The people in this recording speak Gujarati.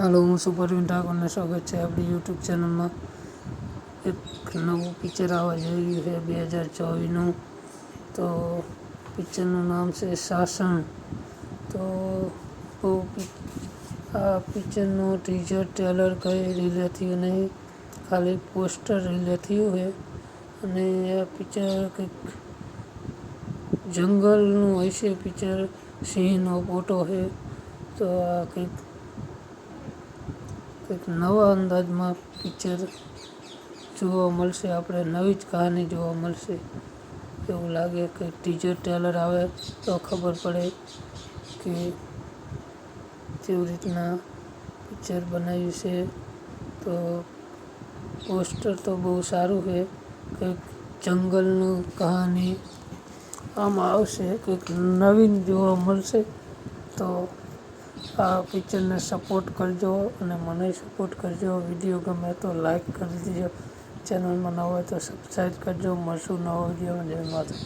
હાલો, હું સુપરવિન ઠાકોરને સ્વાગત છે આપણી યુટ્યુબ ચેનલમાં. એક નવું પિક્ચર આવવા જઈ રહ્યું છે 2024નું. તો પિક્ચરનું નામ છે શાસન. તો આ પિક્ચરનું ટીઝર ટ્રેલર કંઈ રિલીઝ થયું નહીં, ખાલી પોસ્ટર રિલીઝ થયું છે. અને આ પિક્ચર કંઈક જંગલનું હોય છે. પિક્ચર સિંહનો ફોટો છે. તો આ કંઈક નવા અંદાજમાં પિક્ચર જોવા મળશે. આપણે નવી જ કહાની જોવા મળશે એવું લાગે. કે ટીઝર ટ્રેલર આવે તો ખબર પડે કે કેવી રીતના પિક્ચર બનાવ્યું છે. તો પોસ્ટર તો બહુ સારું છે. કંઈક જંગલનું કહાની આમાં આવશે, કંઈક નવીન જોવા મળશે. તો આ પિક્ચરને સપોર્ટ કરજો અને મને સપોર્ટ કરજો. વિડીયો ગમે તો લાઈક કરી દેજો. ચેનલમાં નવા હોય તો સબસ્ક્રાઈબ કરજો. મળશું નવા વિડીયોમાં. જય માતા.